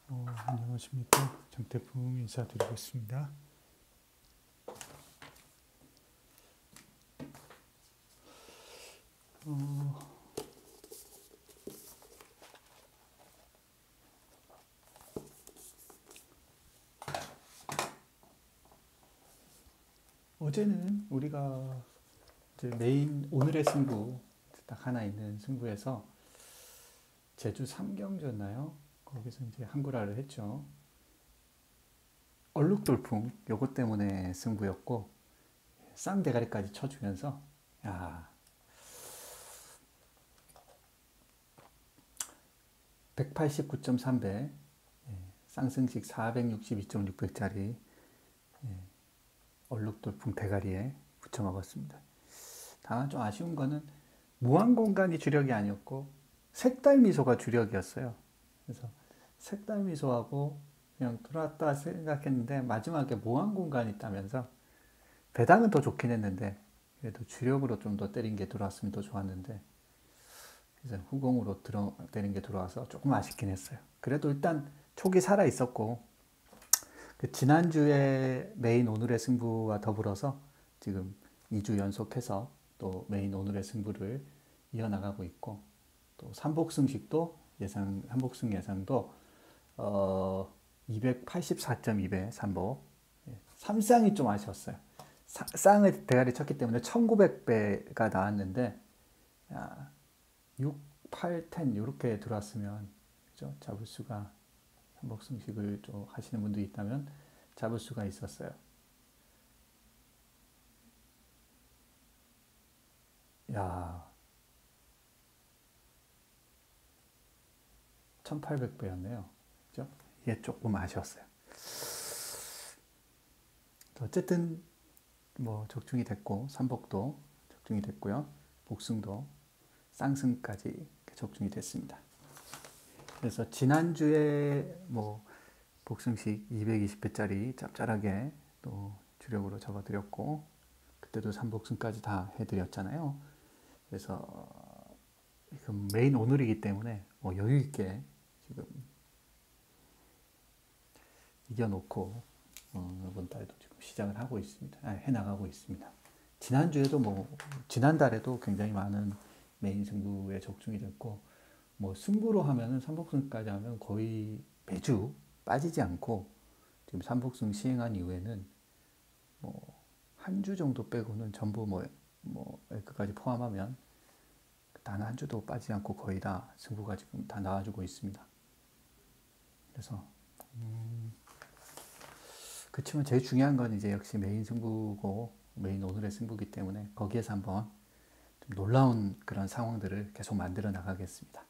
안녕하십니까. 정태풍 인사드리겠습니다. 어제는 우리가 이제 메인 오늘의 승부 딱 하나 있는 승부에서 제주 삼경주였나요? 거기서 이제 한구라를 했죠. 얼룩돌풍 요것 때문에 승부였고 쌍대가리까지 쳐주면서 야 189.3배 쌍승식 462.600짜리 얼룩돌풍 대가리에 붙여 먹었습니다. 다만 좀 아쉬운 거는 무한공간이 주력이 아니었고 색달미소가 주력이었어요. 그래서 색달미소하고 그냥 들어왔다 생각했는데 마지막에 무한공간이 있다면서 배당은 더 좋긴 했는데 그래도 주력으로 좀 더 때린 게 들어왔으면 더 좋았는데 그래서 후공으로 때린 게 들어와서 조금 아쉽긴 했어요. 그래도 일단 촉이 살아 있었고 그 지난주에 메인 오늘의 승부와 더불어서 지금 2주 연속해서 또 메인 오늘의 승부를 이어나가고 있고 또 삼복승식도 삼복승 예상도 284.2배 삼복. 삼쌍이 좀 아쉬웠어요. 쌍을 대가리 쳤기 때문에 1900배가 나왔는데 6, 8, 10 이렇게 들어왔으면 그죠? 잡을 수가 삼복승식을 좀 하시는 분도 있다면 잡을 수가 있었어요. 야 1800배였네요. 그죠? 이게 조금 아쉬웠어요. 어쨌든 뭐 적중이 됐고 삼복도 적중이 됐고요. 복승도 쌍승까지 적중이 됐습니다. 그래서 지난주에 뭐 복승식 220배짜리 짭짤하게 또 주력으로 적어드렸고 그때도 삼복승까지 다 해드렸잖아요. 그래서 지금 메인 오늘이기 때문에 뭐 여유 있게 지금 이겨놓고 이번 달도 지금 시작을 하고 있습니다. 해나가고 있습니다. 지난주에도 지난달에도 굉장히 많은 메인 승부에 적중이 됐고 뭐 승부로 하면은 삼복승까지 하면 거의 매주 빠지지 않고 지금 삼복승 시행한 이후에는 뭐 한 주 정도 빼고는 전부 그까지 포함하면 단 한 주도 빠지지 않고 거의 다 승부가 지금 다 나와주고 있습니다. 그래서 그렇지만 제일 중요한 건 이제 역시 메인 승부고 메인 오늘의 승부기 때문에 거기에서 한번 좀 놀라운 그런 상황들을 계속 만들어 나가겠습니다.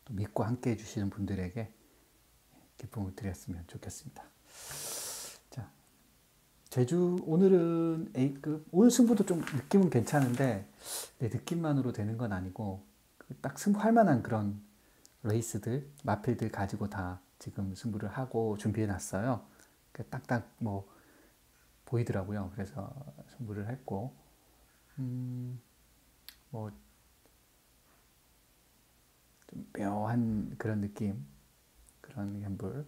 또 믿고 함께 해주시는 분들에게 기쁨을 드렸으면 좋겠습니다. 자, 제주 오늘은 A급 오늘 승부도 좀 느낌은 괜찮은데 내 느낌만으로 되는 건 아니고 딱 승부할 만한 그런 레이스들 마필들 가지고 다 지금 승부를 하고 준비해 놨어요. 딱딱 뭐 보이더라고요. 그래서 승부를 했고 뭐 좀 묘한 그런 느낌 그런 갬블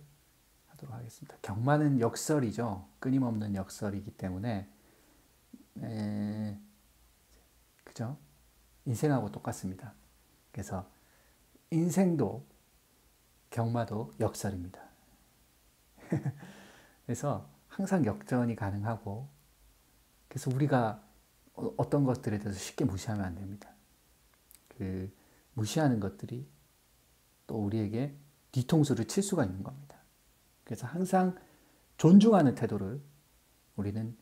하도록 하겠습니다. 경마는 역설이죠. 끊임없는 역설이기 때문에 그죠? 인생하고 똑같습니다. 그래서 인생도 경마도 역설입니다. 그래서 항상 역전이 가능하고 그래서 우리가 어떤 것들에 대해서 쉽게 무시하면 안 됩니다. 그 무시하는 것들이 또 우리에게 뒤통수를 칠 수가 있는 겁니다. 그래서 항상 존중하는 태도를 우리는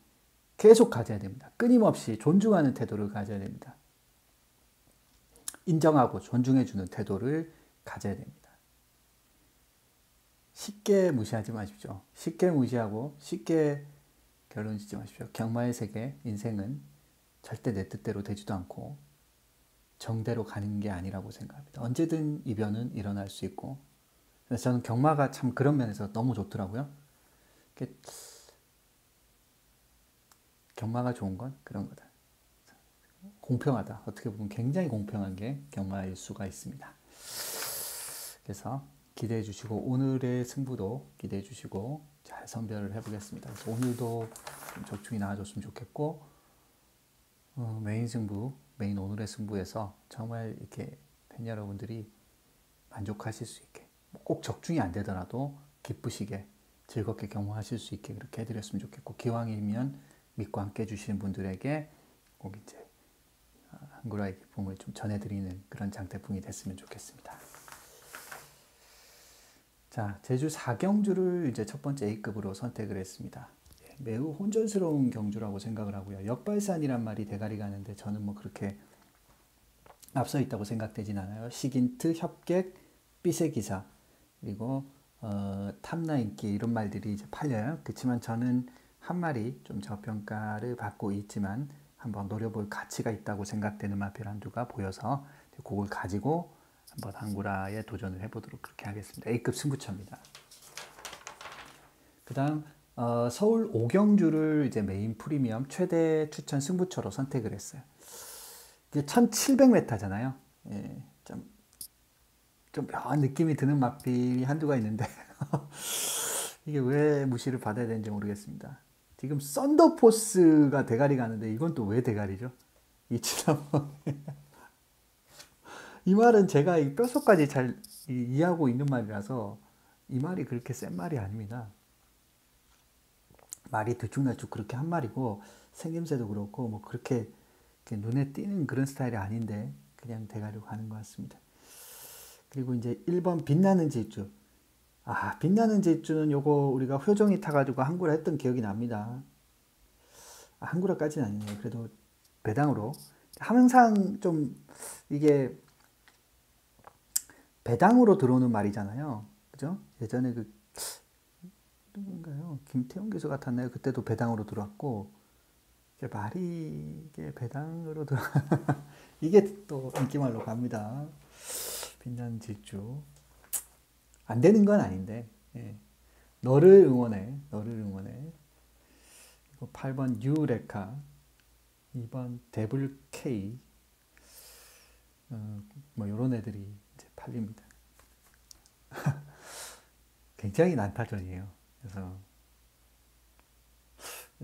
계속 가져야 됩니다. 끊임없이 존중하는 태도를 가져야 됩니다. 인정하고 존중해주는 태도를 가져야 됩니다. 쉽게 무시하지 마십시오. 쉽게 무시하고 쉽게 결론 짓지 마십시오. 경마의 세계, 인생은 절대 내 뜻대로 되지도 않고 정대로 가는 게 아니라고 생각합니다. 언제든 이변은 일어날 수 있고 그래서 저는 경마가 참 그런 면에서 너무 좋더라고요. 경마가 좋은 건 그런 거다. 공평하다. 어떻게 보면 굉장히 공평한 게 경마일 수가 있습니다. 그래서 기대해 주시고 오늘의 승부도 기대해 주시고 잘 선별을 해보겠습니다. 그래서 오늘도 좀 적중이 나와줬으면 좋겠고 메인 승부, 메인 오늘의 승부에서 정말 이렇게 팬 여러분들이 만족하실 수 있게 꼭 적중이 안 되더라도 기쁘시게 즐겁게 경험하실 수 있게 그렇게 해드렸으면 좋겠고 기왕이면 믿고 함께 해주시는 분들에게 꼭 이제 한글화의 기쁨을 좀 전해드리는 그런 장태풍이 됐으면 좋겠습니다. 자, 제주 4경주를 이제 첫 번째 A급으로 선택을 했습니다. 매우 혼전스러운 경주라고 생각을 하고요. 역발산이란 말이 대가리 가는데 저는 뭐 그렇게 앞서 있다고 생각되진 않아요. 식인트, 협객, 삐세기사 그리고 탐나인기 이런 말들이 이제 팔려요. 그렇지만 저는 한 마리 좀 저평가를 받고 있지만 한번 노려볼 가치가 있다고 생각되는 마필 한두가 보여서 그걸 가지고 한번 한구라에 도전을 해보도록 그렇게 하겠습니다. A급 승부처입니다. 그 다음 서울 5경주를 이제 메인 프리미엄 최대 추천 승부처로 선택을 했어요. 이게 1700m잖아요. 예, 좀 묘한 느낌이 드는 마필이 한두가 있는데 이게 왜 무시를 받아야 되는지 모르겠습니다. 지금 썬더포스가 대가리 가는데 이건 또 왜 대가리죠? 이 지난번 이 말은 제가 이 뼛속까지 잘 이해하고 있는 말이라서 이 말이 그렇게 센 말이 아닙니다. 말이 들쭉날쭉 그렇게 한 말이고 생김새도 그렇고 뭐 그렇게 눈에 띄는 그런 스타일이 아닌데 그냥 대가리로 가는 것 같습니다. 그리고 이제 1번 빛나는 질주. 빛나는 질주는 요거 우리가 효정이 타가지고 한구라 했던 기억이 납니다. 한구라까지는 아니네요. 그래도 배당으로. 항상 좀 이게 배당으로 들어오는 말이잖아요. 그죠? 예전에 누군가요? 김태훈 교수 같았나요? 그때도 배당으로 들어왔고, 말이 이게 배당으로 들어, 이게 또 인기말로 갑니다. 빛나는 질주. 안 되는 건 아닌데, 예. 너를 응원해. 너를 응원해. 그리고 8번 유레카, 2번 데블 K, 뭐 이런 애들이 이제 팔립니다. 굉장히 난타전이에요. 그래서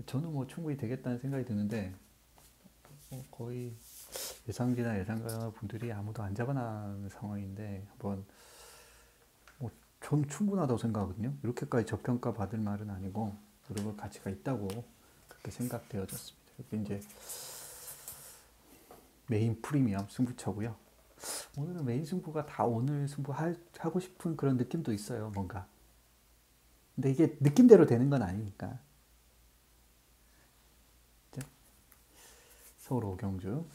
저는 뭐 충분히 되겠다는 생각이 드는데 거의 예상지나 예상가 분들이 아무도 안 잡아나는 상황인데 한번 저는 충분하다고 생각하거든요. 이렇게까지 저평가 받을 말은 아니고 노력할 가치가 있다고 그렇게 생각되어졌습니다. 이렇게 이제 메인 프리미엄 승부처고요. 오늘은 메인 승부가 다 오늘 승부하고 싶은 그런 느낌도 있어요. 뭔가. 근데 이게 느낌대로 되는 건 아니니까. 서울 5경주.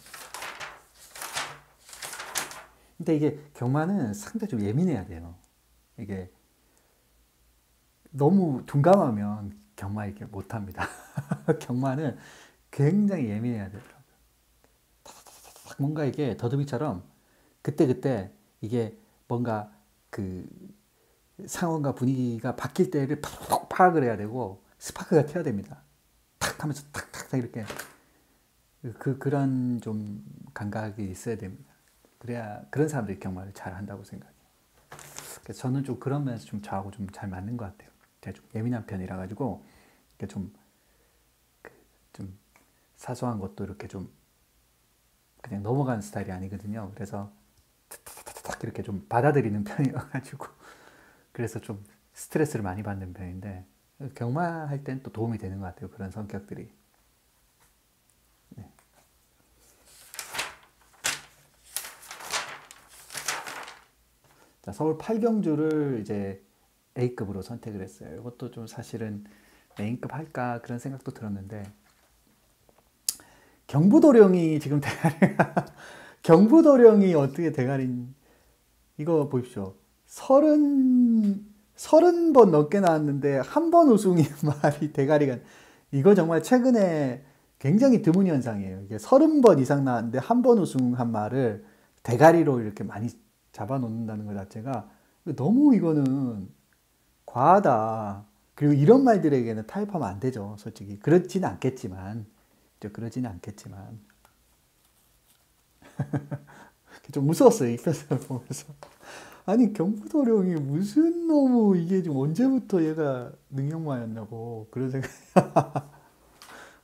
근데 이게 경마는 상당히 좀 예민해야 돼요. 이게 너무 둔감하면 경마 이렇게 못합니다. 경마는 굉장히 예민해야 되더라고요. 뭔가 이게 더듬이처럼 그때그때 이게 뭔가 그 상황과 분위기가 바뀔 때를 팍 파악을 해야 되고 스파크가 튀어야 됩니다. 탁 하면서 탁탁탁 이렇게 그런 좀 감각이 있어야 됩니다. 그래야 그런 사람들이 경마를 잘 한다고 생각해요. 그래서 저는 좀 그런 면에서 좀 저하고 좀 잘 맞는 것 같아요. 제가 좀 예민한 편이라 가지고 이렇게 좀 사소한 것도 이렇게 좀 그냥 넘어가는 스타일이 아니거든요. 그래서 탁탁탁탁 이렇게 좀 받아들이는 편이라 가지고 그래서 좀 스트레스를 많이 받는 편인데 경마할 땐 또 도움이 되는 것 같아요. 그런 성격들이. 네. 자, 서울 8경주를 이제 A급으로 선택을 했어요. 이것도 좀 사실은 메인급 할까 그런 생각도 들었는데 경부도령이 지금 경부도령이 어떻게 대가리 이거 보십시오. 30번 넘게 나왔는데 한 번 우승이 말이 대가리가 이거 정말 최근에 굉장히 드문 현상이에요. 이게 30번 이상 나왔는데 한 번 우승한 말을 대가리로 이렇게 많이 잡아놓는다는 것 자체가 너무 이거는 과하다. 그리고 이런 말들에게는 타협하면 안 되죠. 솔직히 그렇지는 않겠지만 좀 무서웠어요. 이 표정을 보면서 아니 경부도령이 무슨 너무 이게 지금 언제부터 얘가 능력마였냐고 그런 생각.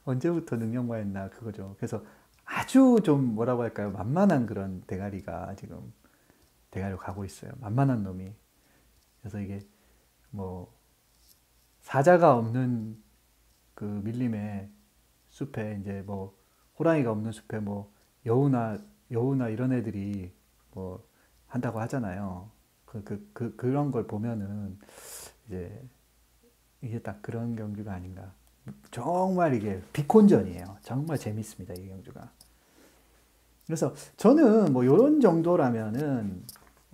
언제부터 능력마였나 그거죠. 그래서 아주 좀 뭐라고 할까요? 만만한 그런 대가리가 지금 대가리로 가고 있어요. 만만한 놈이. 그래서 이게 뭐 사자가 없는 그 밀림의 숲에 이제 뭐 호랑이가 없는 숲에 뭐 여우나 이런 애들이 뭐 한다고 하잖아요. 그런 걸 보면은 이제 이게 딱 그런 경주가 아닌가. 정말 이게 비콘전이에요. 정말 재밌습니다, 이 경주가. 그래서 저는 뭐 이런 정도라면은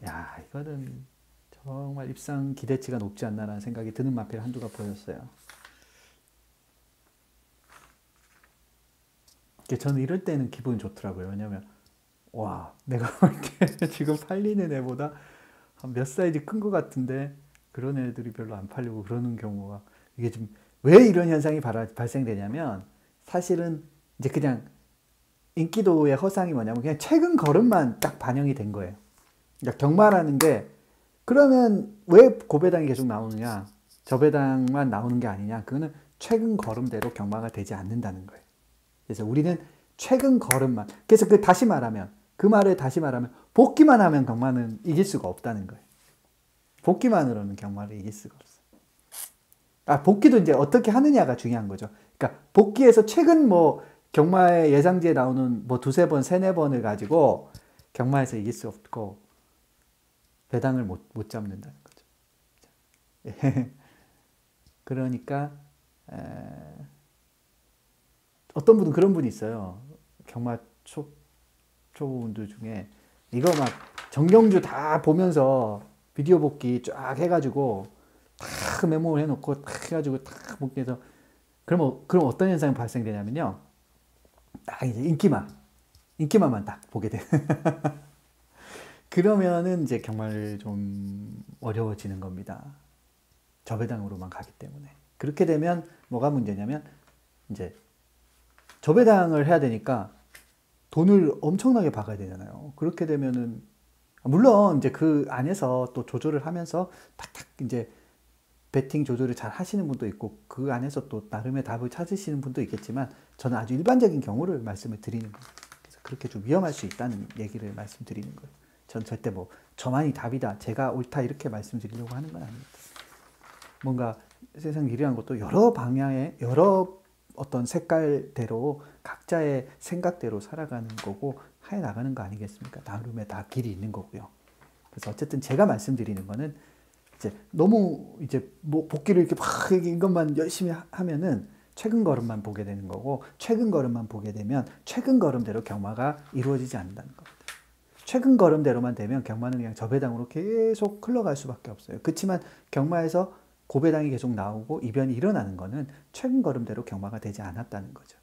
야 이거는 정말 입상 기대치가 높지 않나라는 생각이 드는 마필 한두가 보였어요. 저는 이럴 때는 기분이 좋더라고요. 왜냐면 와 내가 이렇게 지금 팔리는 애보다 한 몇 사이즈 큰 것 같은데 그런 애들이 별로 안 팔리고 그러는 경우가 이게 좀 왜 이런 현상이 발생되냐면 사실은 이제 그냥 인기도의 허상이 뭐냐면 그냥 최근 걸음만 딱 반영이 된 거예요. 그러니까 경마라는 게 그러면 왜 고배당이 계속 나오느냐 저배당만 나오는 게 아니냐 그거는 최근 걸음대로 경마가 되지 않는다는 거예요. 그래서 우리는 최근 걸음만 그래서 그 말을 다시 말하면 복기만 하면 경마는 이길 수가 없다는 거예요. 복기만으로는 경마를 이길 수가 없어요. 복기도 이제 어떻게 하느냐가 중요한 거죠. 그러니까 복기에서 최근 뭐 경마의 예상지에 나오는 뭐 두세 번, 세네 번을 가지고 경마에서 이길 수 없고 배당을 못 잡는다는 거죠. 그러니까 어떤 분은 그런 분이 있어요. 경마 초보분들 중에 이거 막 정경주 다 보면서 비디오 복기 쫙 해가지고 딱 메모를 해놓고 딱 해가지고 딱 복기해서 그럼 어떤 현상이 발생되냐면요. 딱 이제 인기만만 딱 보게 돼. 그러면은 이제 경마를 좀 어려워지는 겁니다. 저배당으로만 가기 때문에. 그렇게 되면 뭐가 문제냐면 이제 저배당을 해야 되니까 돈을 엄청나게 박아야 되잖아요. 그렇게 되면은 물론 이제 그 안에서 또 조절을 하면서 탁탁 이제 배팅 조절을 잘 하시는 분도 있고 그 안에서 또 나름의 답을 찾으시는 분도 있겠지만 저는 아주 일반적인 경우를 말씀을 드리는 거예요. 그래서 그렇게 좀 위험할 수 있다는 얘기를 말씀드리는 거예요. 전 절대 뭐 저만이 답이다, 제가 옳다 이렇게 말씀드리려고 하는 건 아닙니다. 뭔가 세상 일이라는 것도 여러 방향의 여러 어떤 색깔대로 각자의 생각대로 살아가는 거고 해 나가는 거 아니겠습니까? 나름의 다 길이 있는 거고요. 그래서 어쨌든 제가 말씀드리는 거는 이제 너무 이제 뭐 복기를 이렇게 막 이것만 열심히 하면은 최근 걸음만 보게 되는 거고 최근 걸음만 보게 되면 최근 걸음대로 경마가 이루어지지 않는다는 겁니다. 최근 걸음대로만 되면 경마는 그냥 저배당으로 계속 흘러갈 수밖에 없어요. 그렇지만 경마에서 고배당이 계속 나오고 이변이 일어나는 거는 최근 걸음대로 경마가 되지 않았다는 거죠.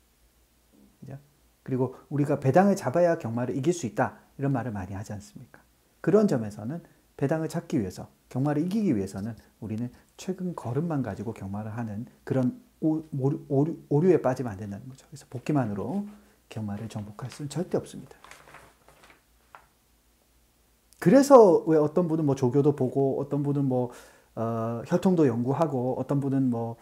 그죠? 그리고 우리가 배당을 잡아야 경마를 이길 수 있다 이런 말을 많이 하지 않습니까? 그런 점에서는 배당을 잡기 위해서 경마를 이기기 위해서는 우리는 최근 걸음만 가지고 경마를 하는 그런 오류에 빠지면 안 된다는 거죠. 그래서 복기만으로 경마를 정복할 수는 절대 없습니다. 그래서 왜 어떤 분은 뭐 조교도 보고 어떤 분은 뭐 혈통도 연구하고 어떤 분은 뭐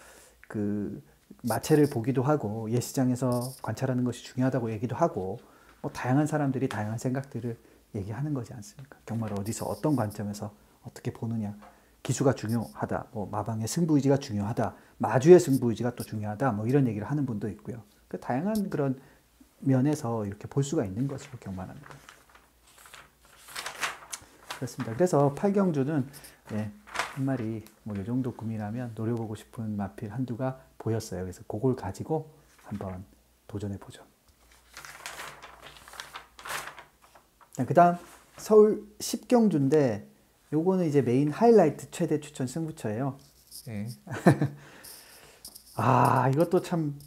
그 마체를 보기도 하고 예시장에서 관찰하는 것이 중요하다고 얘기도 하고 뭐 다양한 사람들이 다양한 생각들을 얘기하는 거지 않습니까? 경마를 어디서 어떤 관점에서 어떻게 보느냐 기수가 중요하다 뭐 마방의 승부의지가 중요하다 마주의 승부의지가 또 중요하다 뭐 이런 얘기를 하는 분도 있고요. 그 다양한 그런 면에서 이렇게 볼 수가 있는 것으로 경마라는 거. 그렇습니다. 그래서 팔경주는 한 마리 뭐 이 정도 구미라면 노려보고 싶은 마필 한두가 보였어요. 그래서 그걸 가지고 한번 도전해 보죠. 그 다음 서울 10경주인데 요거는 이제 메인 하이라이트 최대 추천 승부처예요. 네. 이것도 참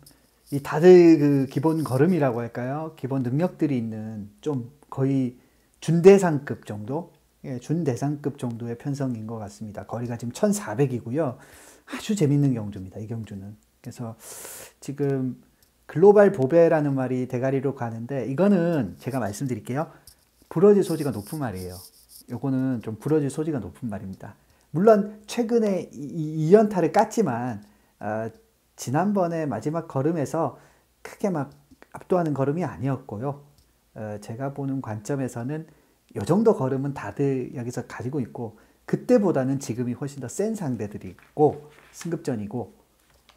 다들 그 기본 걸음이라고 할까요? 기본 능력들이 있는 좀 거의 준대상급 정도? 준대상급 정도의 편성인 것 같습니다. 거리가 지금 1400이고요. 아주 재밌는 경주입니다. 이 경주는. 그래서 지금 글로벌 보배라는 말이 대가리로 가는데 이거는 제가 말씀드릴게요. 부러질 소지가 높은 말이에요. 요거는 좀 부러질 소지가 높은 말입니다. 물론 최근에 이연타를 깠지만 지난번에 마지막 걸음에서 크게 막 압도하는 걸음이 아니었고요. 제가 보는 관점에서는 요 정도 걸음은 다들 여기서 가지고 있고 그때보다는 지금이 훨씬 더 센 상대들이 있고 승급전이고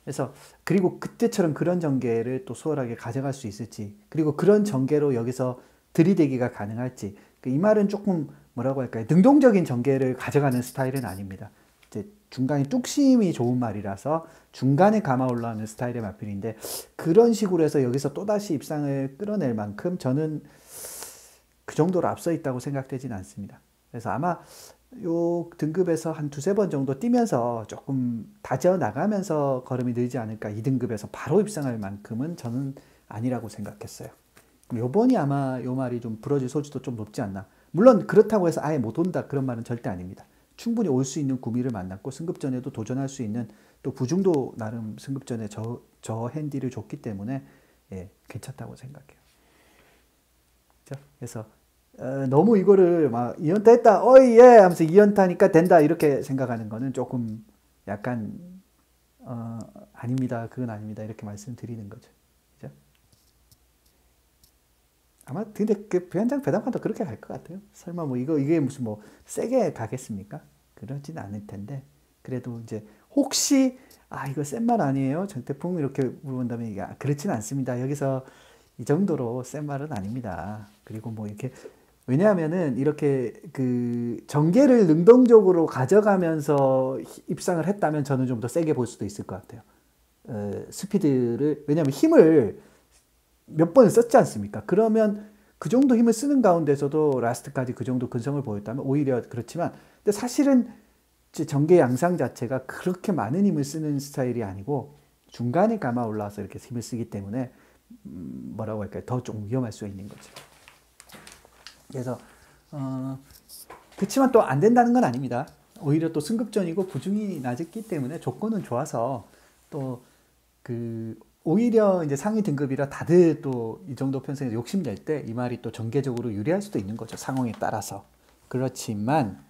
그래서 그리고 그때처럼 그런 전개를 또 수월하게 가져갈 수 있을지 그리고 그런 전개로 여기서 들이대기가 가능할지 이 말은 조금 뭐라고 할까요? 능동적인 전개를 가져가는 스타일은 아닙니다. 이제 중간에 뚝심이 좋은 말이라서 중간에 감아 올라오는 스타일의 마필인데 그런 식으로 해서 여기서 또다시 입상을 끌어낼 만큼 저는 그 정도로 앞서 있다고 생각되진 않습니다. 그래서 아마 요 등급에서 한 두세 번 정도 뛰면서 조금 다져나가면서 걸음이 늘지 않을까 2등급에서 바로 입상할 만큼은 저는 아니라고 생각했어요. 요번이 아마 요 말이 좀 부러질 소지도 좀 높지 않나. 물론 그렇다고 해서 아예 못 온다 그런 말은 절대 아닙니다. 충분히 올 수 있는 구미를 만났고 승급전에도 도전할 수 있는 또 부중도 나름 승급전에 저 핸디를 줬기 때문에 예, 괜찮다고 생각해요. 그래서 너무 이거를 막 2연타 했다 어이 예 하면서 2연타니까 된다 이렇게 생각하는 거는 조금 약간 아닙니다 그건 아닙니다 이렇게 말씀드리는 거죠. 그죠? 아마 근데 그 부현장 배당판도 그렇게 갈 것 같아요. 설마 뭐 이게 무슨 뭐 세게 가겠습니까? 그러진 않을 텐데 그래도 이제 혹시 이거 센 말 아니에요? 정태풍 이렇게 물어본다면 이게 그렇진 않습니다. 여기서 이 정도로 센 말은 아닙니다. 그리고 뭐 이렇게 왜냐하면은 이렇게 그 전개를 능동적으로 가져가면서 입상을 했다면 저는 좀 더 세게 볼 수도 있을 것 같아요. 스피드를 왜냐하면 힘을 몇 번을 썼지 않습니까? 그러면 그 정도 힘을 쓰는 가운데서도 라스트까지 그 정도 근성을 보였다면 오히려 그렇지만 근데 사실은 전개 양상 자체가 그렇게 많은 힘을 쓰는 스타일이 아니고 중간에 감아 올라와서 이렇게 힘을 쓰기 때문에 뭐라고 할까요? 더 좀 위험할 수 있는 거죠. 그래서 그렇지만 또 안 된다는 건 아닙니다. 오히려 또 승급전이고 부중이 낮았기 때문에 조건은 좋아서 또 그 오히려 이제 상위 등급이라 다들 또 이 정도 편성에서 욕심낼 때 이 말이 또 전개적으로 유리할 수도 있는 거죠. 상황에 따라서. 그렇지만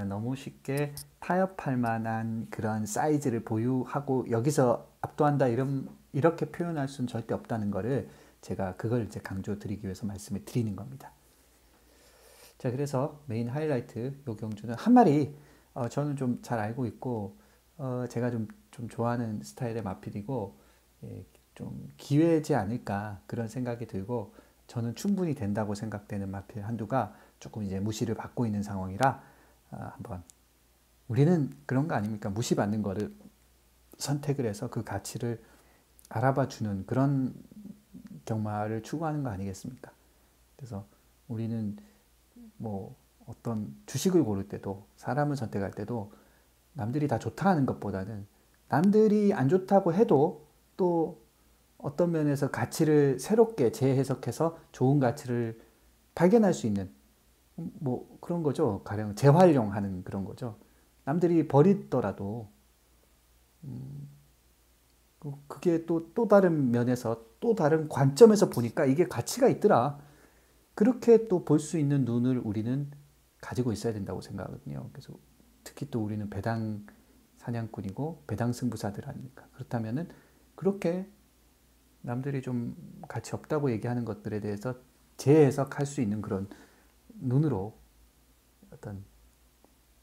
너무 쉽게 타협할 만한 그런 사이즈를 보유하고 여기서 압도한다 이렇게 표현할 수는 절대 없다는 거를 제가 그걸 이제 강조드리기 위해서 말씀을 드리는 겁니다. 자, 그래서 메인 하이라이트 요 경주는 한 마리 저는 좀 잘 알고 있고 제가 좀 좋아하는 스타일의 마필이고 예, 좀 기회지 않을까 그런 생각이 들고 저는 충분히 된다고 생각되는 마필 한두가 조금 이제 무시를 받고 있는 상황이라 한번 우리는 그런 거 아닙니까? 무시받는 거를 선택을 해서 그 가치를 알아봐 주는 그런 경마를 추구하는 거 아니겠습니까? 그래서 우리는 뭐 어떤 주식을 고를 때도 사람을 선택할 때도 남들이 다 좋다 하는 것보다는 남들이 안 좋다고 해도 또 어떤 면에서 가치를 새롭게 재해석해서 좋은 가치를 발견할 수 있는 뭐 그런 거죠. 가령 재활용하는 그런 거죠. 남들이 버리더라도 그게 또 다른 면에서 또 다른 관점에서 보니까 이게 가치가 있더라. 그렇게 또 볼 수 있는 눈을 우리는 가지고 있어야 된다고 생각하거든요. 그래서 특히 또 우리는 배당 사냥꾼이고 배당 승부사들 아닙니까? 그렇다면은 그렇게 남들이 좀 가치 없다고 얘기하는 것들에 대해서 재해석할 수 있는 그런 눈으로 어떤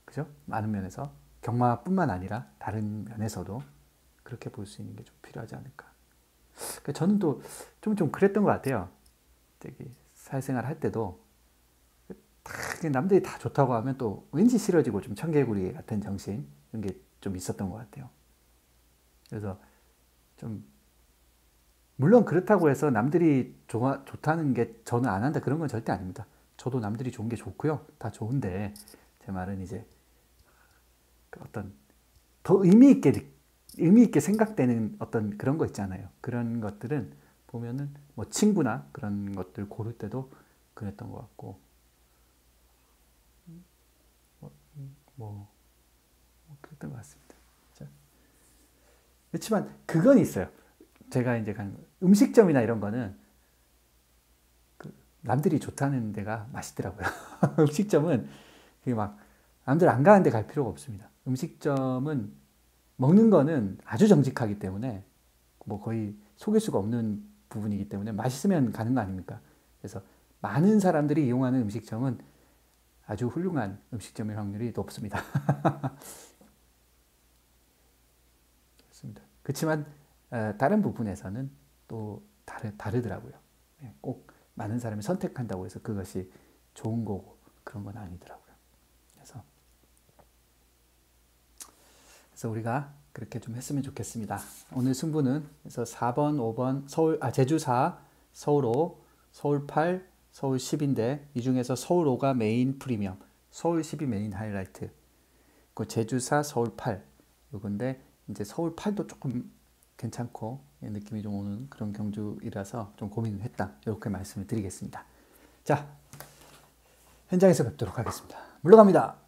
그죠? 많은 면에서 경마뿐만 아니라 다른 면에서도 그렇게 볼 수 있는 게 좀 필요하지 않을까. 그러니까 저는 또 좀 그랬던 것 같아요. 저기 사회생활 할 때도 남들이 다 좋다고 하면 또 왠지 싫어지고 좀 청개구리 같은 정신 이런 게 좀 있었던 것 같아요. 그래서 좀 물론 그렇다고 해서 남들이 좋다는 게 저는 안 한다 그런 건 절대 아닙니다. 저도 남들이 좋은 게 좋고요. 다 좋은데 제 말은 이제 어떤 더 의미 있게 생각되는 어떤 그런 거 있잖아요. 그런 것들은 보면은 뭐 친구나 그런 것들 고를 때도 그랬던 것 같고 그랬던 것 같습니다. 그렇지만 그건 있어요. 제가 이제 간 음식점이나 이런 거는 남들이 좋다는 데가 맛있더라고요. 음식점은 그게 막 남들 안 가는데 갈 필요가 없습니다. 음식점은 먹는 거는 아주 정직하기 때문에 뭐 거의 속일 수가 없는 부분이기 때문에 맛있으면 가는 거 아닙니까? 그래서 많은 사람들이 이용하는 음식점은 아주 훌륭한 음식점일 확률이 높습니다. 그렇습니다. 그렇지만 다른 부분에서는 또 다르더라고요. 꼭 많은 사람이 선택한다고 해서 그것이 좋은 거고 그런 건 아니더라고요. 그래서 우리가 그렇게 좀 했으면 좋겠습니다. 오늘 승부는 그래서 4번, 5번 제주 4, 서울 5, 서울 8, 서울 10인데 이 중에서 서울 5가 메인 프리미엄, 서울 10이 메인 하이라이트. 그 제주 4, 서울 8. 요건데 이제 서울 8도 조금 괜찮고 느낌이 좀 오는 그런 경주이라서 좀 고민을 했다. 이렇게 말씀을 드리겠습니다. 자, 현장에서 뵙도록 하겠습니다. 물러갑니다.